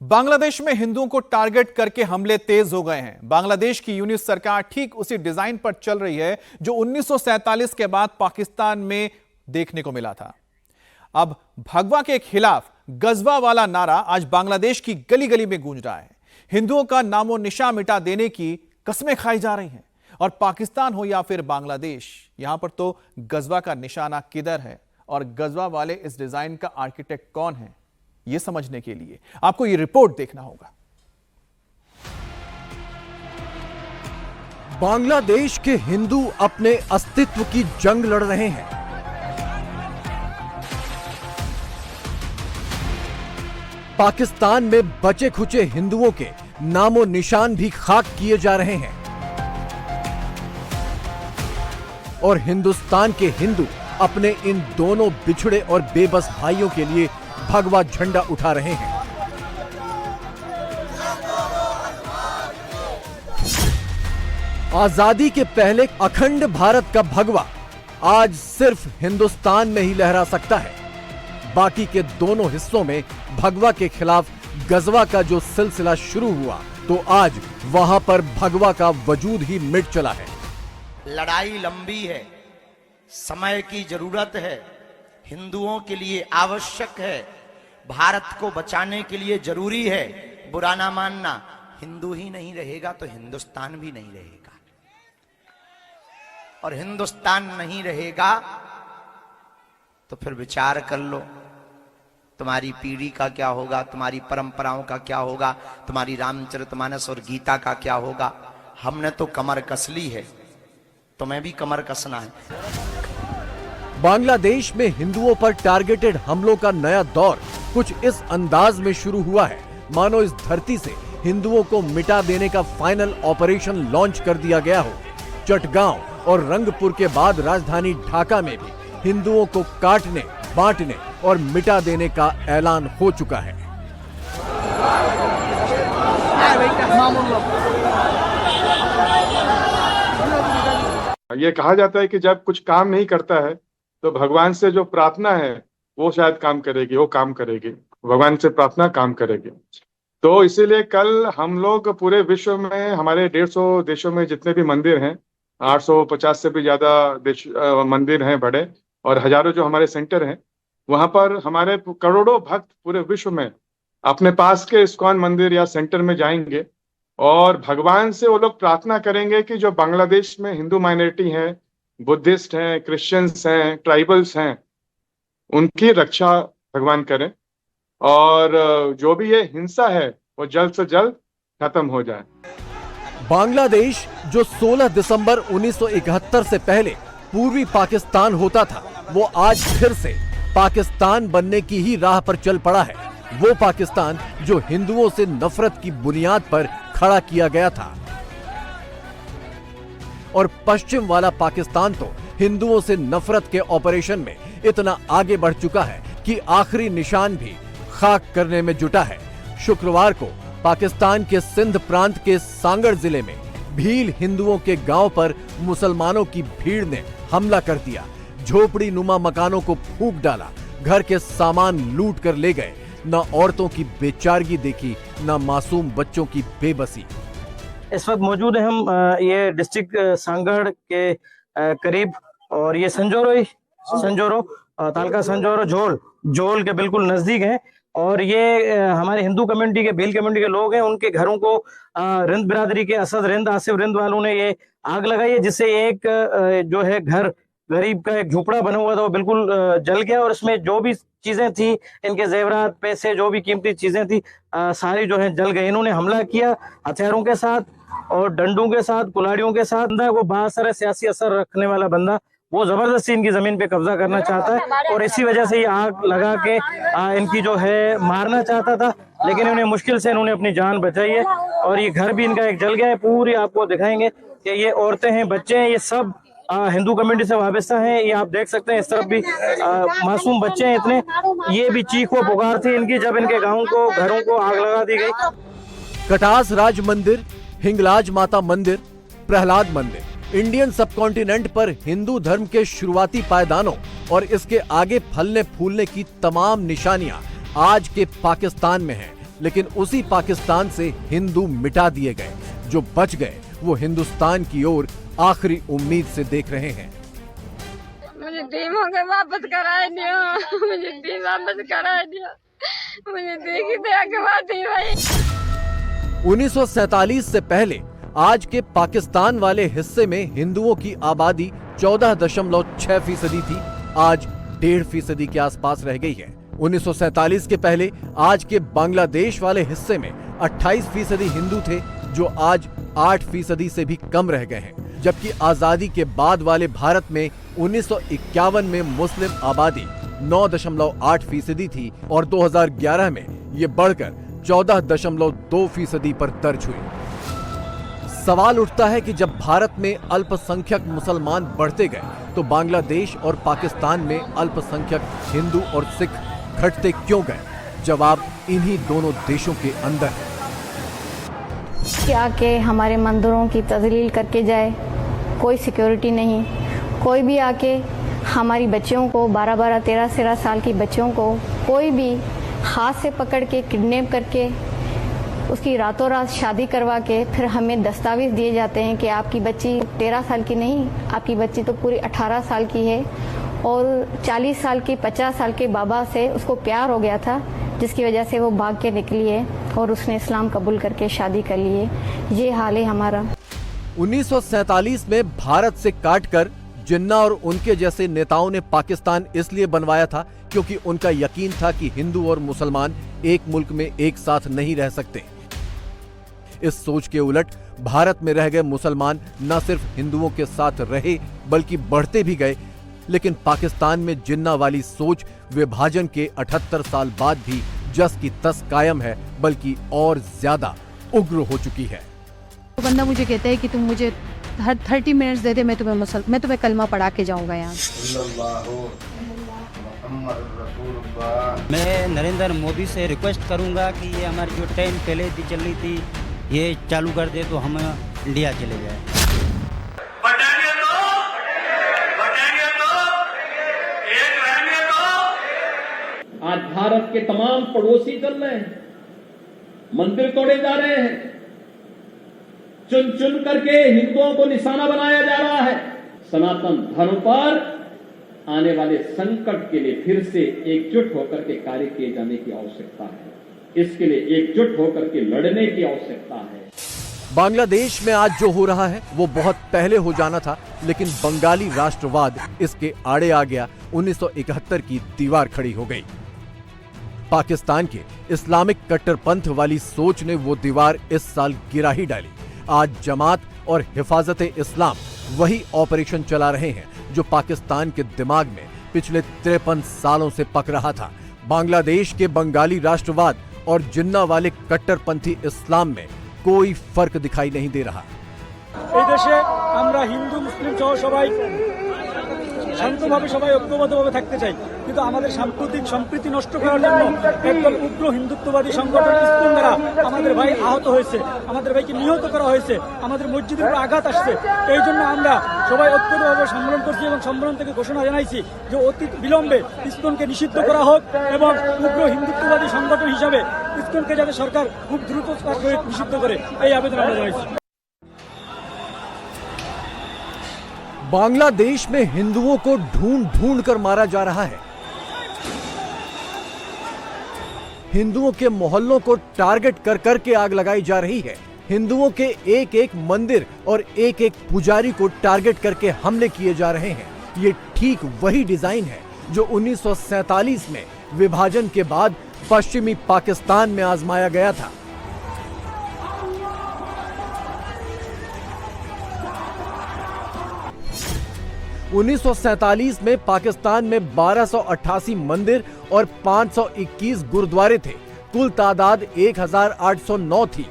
बांग्लादेश में हिंदुओं को टारगेट करके हमले तेज हो गए हैं। बांग्लादेश की यूनिट सरकार ठीक उसी डिजाइन पर चल रही है जो 1947 के बाद पाकिस्तान में देखने को मिला था। अब भगवा के खिलाफ गजवा वाला नारा आज बांग्लादेश की गली गली में गूंज रहा है। हिंदुओं का नामो निशान मिटा देने की कस्में खाई जा रही हैं और पाकिस्तान हो या फिर बांग्लादेश, यहां पर तो गजवा का निशाना किधर है और गजवा वाले इस डिजाइन का आर्किटेक्ट कौन है, यह समझने के लिए आपको यह रिपोर्ट देखना होगा। बांग्लादेश के हिंदू अपने अस्तित्व की जंग लड़ रहे हैं। पाकिस्तान में बचे खुचे हिंदुओं के नामो निशान भी खाक किए जा रहे हैं और हिंदुस्तान के हिंदू अपने इन दोनों बिछड़े और बेबस भाइयों के लिए भगवा झंडा उठा रहे हैं। आजादी के पहले अखंड भारत का भगवा आज सिर्फ हिंदुस्तान में ही लहरा सकता है। बाकी के दोनों हिस्सों में भगवा के खिलाफ गजवा का जो सिलसिला शुरू हुआ तो आज वहां पर भगवा का वजूद ही मिट चला है। लड़ाई लंबी है, समय की जरूरत है, हिंदुओं के लिए आवश्यक है, भारत को बचाने के लिए जरूरी है। बुरा ना मानना, हिंदू ही नहीं रहेगा तो हिंदुस्तान भी नहीं रहेगा, और हिंदुस्तान नहीं रहेगा तो फिर विचार कर लो तुम्हारी पीढ़ी का क्या होगा, तुम्हारी परंपराओं का क्या होगा, तुम्हारी रामचरितमानस और गीता का क्या होगा। हमने तो कमर कस ली है, तुम्हें भी कमर कसना है। बांग्लादेश में हिंदुओं पर टारगेटेड हमलों का नया दौर कुछ इस अंदाज में शुरू हुआ है मानो इस धरती से हिंदुओं को मिटा देने का फाइनल ऑपरेशन लॉन्च कर दिया गया हो। चटगांव और रंगपुर के बाद राजधानी ढाका में भी हिंदुओं को काटने, बांटने और मिटा देने का ऐलान हो चुका है। ये कहा जाता है कि जब कुछ काम नहीं करता है तो भगवान से जो प्रार्थना है वो शायद काम करेगी, वो काम करेगी, भगवान से प्रार्थना काम करेगी। तो इसीलिए कल हम लोग पूरे विश्व में हमारे 150 देशों में जितने भी मंदिर हैं, 850 से भी ज्यादा मंदिर हैं बड़े, और हजारों जो हमारे सेंटर हैं, वहां पर हमारे करोड़ों भक्त पूरे विश्व में अपने पास के इस्कॉन मंदिर या सेंटर में जाएंगे और भगवान से वो लोग प्रार्थना करेंगे कि जो बांग्लादेश में हिंदू माइनॉरिटी हैं, बुद्धिस्ट हैं, क्रिश्चियंस हैं, ट्राइबल्स हैं, उनकी रक्षा भगवान करें और जो भी ये हिंसा है वो जल्द से जल्द खत्म हो जाए। बांग्लादेश जो 16 दिसंबर 1971 से पहले पूर्वी पाकिस्तान होता था, वो आज फिर से पाकिस्तान बनने की ही राह पर चल पड़ा है। वो पाकिस्तान जो हिंदुओं से नफरत की बुनियाद पर खड़ा किया गया था, और पश्चिम वाला पाकिस्तान तो हिंदुओं से नफरत के ऑपरेशन में इतना आगे बढ़ चुका है कि आखिरी निशान भी खाक करने में जुटा है। शुक्रवार को पाकिस्तान के सिंध प्रांत के सांगड़ जिले में भील हिंदुओं के गांव पर मुसलमानों की भीड़ ने हमला कर दिया। झोपड़ी नुमा मकानों को फूंक डाला, घर के सामान लूट कर ले गए। न औरतों की बेचारगी देखी, न मासूम बच्चों की बेबसी। इस वक्त मौजूद है हम ये डिस्ट्रिक्ट सांगड़ के करीब, और ये संजोरो तालका संजोरो जोल के बिल्कुल नजदीक है। और ये हमारे हिंदू कम्युनिटी के, भील कम्युनिटी के लोग हैं, उनके घरों को रिंद बिरादरी के असद रिंद, आसिफ रिंद वालों ने ये आग लगाई है, जिससे एक जो है घर गरीब का एक झोपड़ा बना हुआ था वो बिल्कुल जल गया। और इसमें जो भी चीजें थी, इनके जेवरात, पैसे, जो भी कीमती चीजें थी, सारी जो है जल गई। इन्होंने हमला किया हथियारों के साथ और डंडों के साथ, कुल्हाड़ियों के साथ। वो बासर सियासी असर रखने वाला बंदा, वो जबरदस्ती इनकी जमीन पे कब्जा करना चाहता है और इसी वजह से ये आग लगा के इनकी जो है मारना चाहता था, लेकिन उन्हें मुश्किल से इन्होंने अपनी जान बचाई है। और ये घर भी इनका एक जल गया है। पूरी आपको दिखाएंगे कि ये औरतें हैं, बच्चे हैं, ये सब हिंदू कम्युनिटी से वाबस्ता हैं। ये आप देख सकते हैं, इस तरफ भी मासूम बच्चे हैं इतने। ये भी चीखो पुकार थी इनकी जब इनके गाँव को, घरों को आग लगा दी गई। कटास राज मंदिर, हिंगलाज माता मंदिर, प्रहलाद मंदिर, इंडियन सबकॉन्टिनेंट पर हिंदू धर्म के शुरुआती पायदानों और इसके आगे फलने फूलने की तमाम निशानियां आज के पाकिस्तान में हैं। लेकिन उसी पाकिस्तान से हिंदू मिटा दिए गए। जो बच गए वो हिंदुस्तान की ओर आखिरी उम्मीद से देख रहे हैं। मुझे टीमों के वापस कराए दियो, मुझे टीम वापस कराए दियो, मुझे देखी दया के बात ही भाई। 1947 से पहले आज के पाकिस्तान वाले हिस्से में हिंदुओं की आबादी 14.6% थी, आज 1.5% के आसपास रह गई है। 1947 के पहले आज के बांग्लादेश वाले हिस्से में 28% हिंदू थे, जो आज 8% से भी कम रह गए हैं। जबकि आजादी के बाद वाले भारत में 1951 में मुस्लिम आबादी 9.8% थी और 2011 में ये बढ़कर 14.2% पर दर्ज हुई। सवाल उठता है कि जब भारत में अल्पसंख्यक मुसलमान बढ़ते गए तो बांग्लादेश और पाकिस्तान में अल्पसंख्यक हिंदू और सिख घटते क्यों गए? जवाब इन्हीं दोनों देशों के अंदर है। आके हमारे मंदिरों की तजलील करके जाए, कोई सिक्योरिटी नहीं। कोई भी आके हमारी बच्चियों को 12-12, 13-13 साल की बच्चियों को कोई भी हाथ से पकड़ के किडनैप करके उसकी रातों रात शादी करवा के फिर हमें दस्तावेज दिए जाते हैं कि आपकी बच्ची 13 साल की नहीं, आपकी बच्ची तो पूरी 18 साल की है। और 40 साल की 50 साल के बाबा से उसको प्यार हो गया था, जिसकी वजह से वो भाग के निकली है और उसने इस्लाम कबूल करके शादी कर ली है। ये हाल है हमारा। 1947 में भारत से काटकर जिन्ना और उनके जैसे नेताओं ने पाकिस्तान इसलिए बनवाया था क्योंकि उनका यकीन था कि हिंदू और मुसलमान एक मुल्क में एक साथ नहीं रह सकते। इस सोच के उलट भारत में रह गए मुसलमान न सिर्फ हिंदुओं के साथ रहे बल्कि बढ़ते भी गए। लेकिन पाकिस्तान में जिन्ना वाली सोच विभाजन के 78 साल बाद भी जस की तस कायम है, बल्कि और ज्यादा उग्र हो चुकी है। तो बंदा मुझे कहता है कि तुम मुझे हर 30 मिनट्स दे दे, मैं तुम्हें कलमा पढ़ा के जाऊंगा यहाँ। मैं नरेंद्र मोदी से रिक्वेस्ट करूंगा कि ये हमारी जो ट्रेन पहले भी चल रही थी ये चालू कर दे तो हम इंडिया चले जाए। आज भारत के तमाम पड़ोसी चल रहे हैं, मंदिर तोड़े जा रहे हैं, चुन चुन करके हिंदुओं को निशाना बनाया जा रहा है। सनातन धर्म पर आने वाले संकट के लिए फिर से एकजुट होकर के कार्य किए जाने की आवश्यकता है। इसके लिए एकजुट होकर के लड़ने की आवश्यकता है। बांग्लादेश में आज जो हो रहा है वो बहुत पहले हो जाना था, लेकिन बंगाली राष्ट्रवाद इसके आड़े आ गया। 1971 की दीवार खड़ी हो गई। पाकिस्तान के इस्लामिक कट्टरपंथ वाली सोच ने वो दीवार इस साल गिरा ही डाली। आज जमात और हिफाजत इस्लाम वही ऑपरेशन चला रहे हैं जो पाकिस्तान के दिमाग में पिछले 53 सालों से पक रहा था। बांग्लादेश के बंगाली राष्ट्रवाद और जिन्ना वाले कट्टरपंथी इस्लाम में कोई फर्क दिखाई नहीं दे रहा। हिंदू मुस्लिम सह सबाई शांतभावे सबाई ঐক্যবদ্ধভাবে থাকতে চাই, কিন্তু আমাদের সাম্প্রতিক সম্প্রীতি নষ্ট করার জন্য একদল উগ্র হিন্দুত্ববাদী সংগঠন ইসকন দ্বারা আমাদের ভাই আহত হয়েছে, আমাদের ভাইকে নিহত করা হয়েছে, আমাদের মসজিদের উপর আঘাত আসছে। এই জন্য আমরা সবাই ঐক্যবদ্ধভাবে সম্মেলন করছি এবং সম্মেলন থেকে ঘোষণা জানাইছি যে অতি বিলম্বে ইসকনকে নিষিদ্ধ করা হোক এবং উগ্র হিন্দুত্ববাদী সংগঠন হিসাবে ইসকনকে যাতে সরকার খুব দ্রুত নিষিদ্ধ করে এই আবেদন আমরা জানাইছি। बांग्लादेश में हिंदुओं को ढूंढ ढूंढ कर मारा जा रहा है। हिंदुओं के मोहल्लों को टारगेट कर करके आग लगाई जा रही है। हिंदुओं के एक एक मंदिर और एक एक पुजारी को टारगेट करके हमले किए जा रहे हैं। ये ठीक वही डिजाइन है जो 1947 में विभाजन के बाद पश्चिमी पाकिस्तान में आजमाया गया था। (1947) में पाकिस्तान में 1288 मंदिर और 521 गुरुद्वारे थे। कुल तादाद 1809 थी।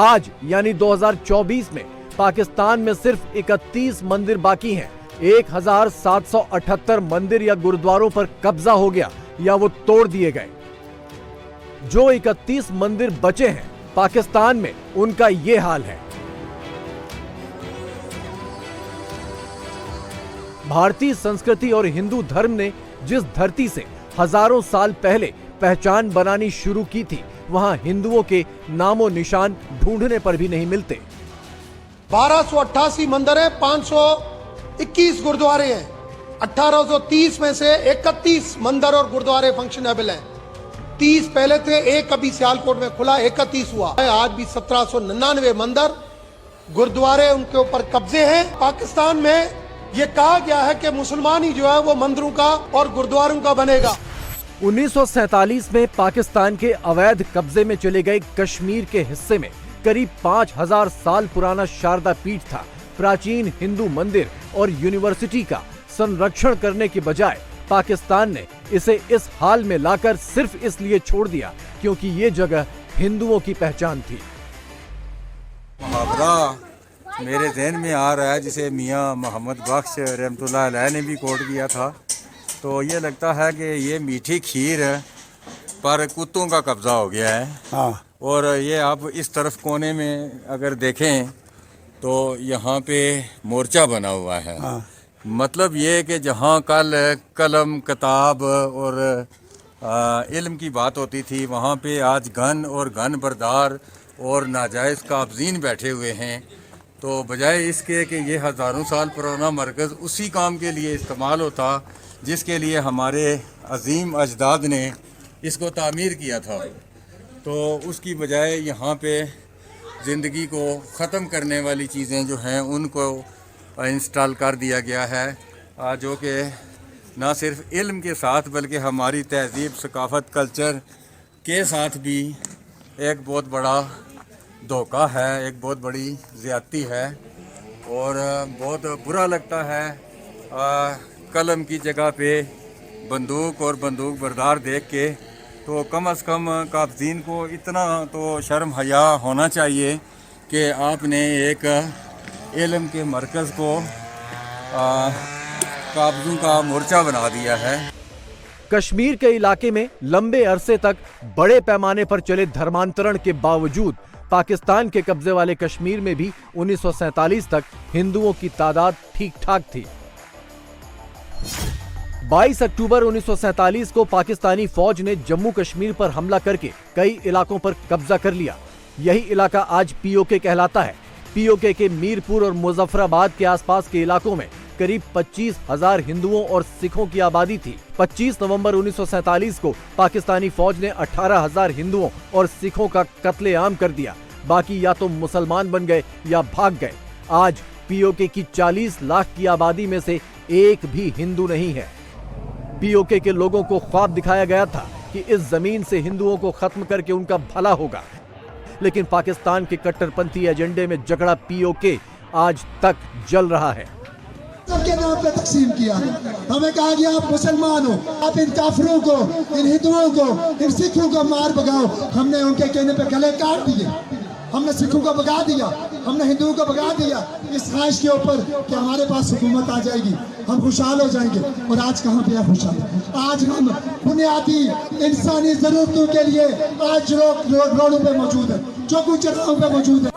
आज यानी 2024 में पाकिस्तान में सिर्फ 31 मंदिर बाकी हैं। 1778 मंदिर या गुरुद्वारों पर कब्जा हो गया या वो तोड़ दिए गए। जो 31 मंदिर बचे हैं पाकिस्तान में, उनका ये हाल है। भारतीय संस्कृति और हिंदू धर्म ने जिस धरती से हजारों साल पहले पहचान बनानी शुरू की थी, वहां हिंदुओं के नामो निशान ढूंढने पर भी नहीं मिलते। 1288 मंदिर है, 521 गुरुद्वारे हैं। 1830 में से 31 मंदिर और गुरुद्वारे फंक्शनेबल हैं। 30 पहले थे, एक अभी सियालकोट में खुला, 31 हुआ। आज भी 1799 मंदिर गुरुद्वारे उनके ऊपर कब्जे हैं। पाकिस्तान में ये कहा गया है कि मुसलमान ही जो है वो मंदिरों का और गुरुद्वारों का बनेगा। 1947 में पाकिस्तान के अवैध कब्जे में चले गए कश्मीर के हिस्से में करीब 5000 साल पुराना शारदा पीठ था। प्राचीन हिंदू मंदिर और यूनिवर्सिटी का संरक्षण करने के बजाय पाकिस्तान ने इसे इस हाल में लाकर सिर्फ इसलिए छोड़ दिया क्योंकि ये जगह हिंदुओं की पहचान थी। मुहावरा मेरे ज़हन में आ रहा है जिसे मियाँ मोहम्मद बख्श रहमतुल्लाह अलैह ने भी कोट किया था। तो ये लगता है कि ये मीठी खीर पर कुत्तों का कब्जा हो गया है। हाँ। और ये आप इस तरफ कोने में अगर देखें तो यहाँ पे मोर्चा बना हुआ है। हाँ। मतलब ये कि जहाँ कल कलम किताब और इल्म की बात होती थी, वहाँ पे आज गन और गन बरदार और नाजायज़ काबज़ीन बैठे हुए हैं। तो बजाय इसके कि ये हज़ारों साल पुराना मरकज़ उसी काम के लिए इस्तेमाल होता जिसके लिए हमारे अजीम अजदाद ने इसको तामीर किया था, तो उसकी बजाय यहाँ पे ज़िंदगी को ख़त्म करने वाली चीज़ें जो हैं उनको इंस्टॉल कर दिया गया है, जो कि ना सिर्फ इल्म के साथ बल्कि हमारी तहज़ीब, सकाफ़त, कल्चर के साथ भी एक बहुत बड़ा धोखा है, एक बहुत बड़ी ज़्यादती है। और बहुत बुरा लगता है कलम की जगह पे बंदूक और बंदूक बरदार देख के। तो कम से कम काबज़ीन को इतना तो शर्म हया होना चाहिए कि आपने एक इल्म के मरकज़ को काबज़ों का मोर्चा बना दिया है। कश्मीर के इलाके में लंबे अरसे तक बड़े पैमाने पर चले धर्मांतरण के बावजूद पाकिस्तान के कब्जे वाले कश्मीर में भी 1947 तक हिंदुओं की तादाद ठीक ठाक थी। 22 अक्टूबर 1947 को पाकिस्तानी फौज ने जम्मू कश्मीर पर हमला करके कई इलाकों पर कब्जा कर लिया। यही इलाका आज पीओके कहलाता है। पीओके के मीरपुर और मुजफ्फराबाद के आसपास के इलाकों में करीब 25,000 हिंदुओं और सिखों की आबादी थी। 25 नवंबर 1947 को पाकिस्तानी फौज ने 18,000 हिंदुओं और सिखों का कत्लेआम कर दिया। बाकी या तो मुसलमान बन गए या भाग गए। आज पीओके की 40 लाख की आबादी में से एक भी हिंदू नहीं है। पीओके के लोगों को ख्वाब दिखाया गया था कि इस जमीन से हिंदुओं को खत्म करके उनका भला होगा, लेकिन पाकिस्तान के कट्टरपंथी एजेंडे में जकड़ा पीओके आज तक जल रहा है। सबके नाम पे तकसीम किया। हमें कहा गया आप मुसलमान हो, आप इन काफिरों को, इन हिंदुओं को, इन सिखों को मार भगाओ। हमने उनके कहने पे गले काट दिए। हमने सिखों को भगा दिया, हमने हिंदुओं को भगा दिया इस ख्वाहिश के ऊपर कि हमारे पास हुकूमत आ जाएगी, हम खुशहाल हो जाएंगे। और आज कहाँ पे है खुशहाल? आज हम बुनियादी इंसानी जरूरतों के लिए आज रोडों पे मौजूद है, चौकों चौराहों पे मौजूद है।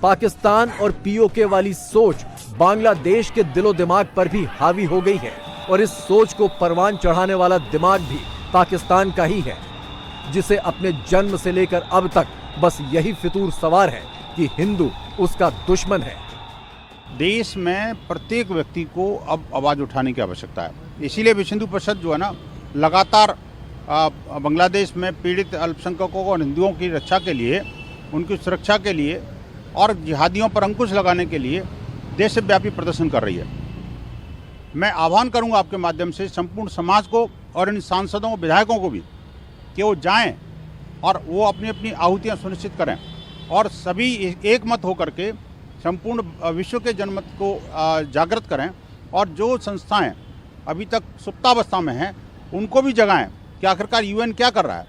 पाकिस्तान और पीओके वाली सोच बांग्लादेश के दिलो दिमाग पर भी हावी हो गई है और इस सोच को परवान चढ़ाने वाला दिमाग भी पाकिस्तान का ही है, जिसे अपने जन्म से लेकर अब तक बस यही फितूर सवार है कि हिंदू उसका दुश्मन है। देश में प्रत्येक व्यक्ति को अब आवाज़ उठाने की आवश्यकता है। इसीलिए विश्व हिंदू परिषद जो है ना, लगातार बांग्लादेश में पीड़ित अल्पसंख्यकों और हिंदुओं की रक्षा के लिए, उनकी सुरक्षा के लिए और जिहादियों पर अंकुश लगाने के लिए देशव्यापी प्रदर्शन कर रही है। मैं आह्वान करूंगा आपके माध्यम से संपूर्ण समाज को और इन सांसदों, विधायकों को भी कि वो जाएं और वो अपनी अपनी आहुतियां सुनिश्चित करें और सभी एक मत होकर के संपूर्ण विश्व के जनमत को जागृत करें और जो संस्थाएं अभी तक सुप्तावस्था में हैं उनको भी जगाएं कि आखिरकार यूएन क्या कर रहा है।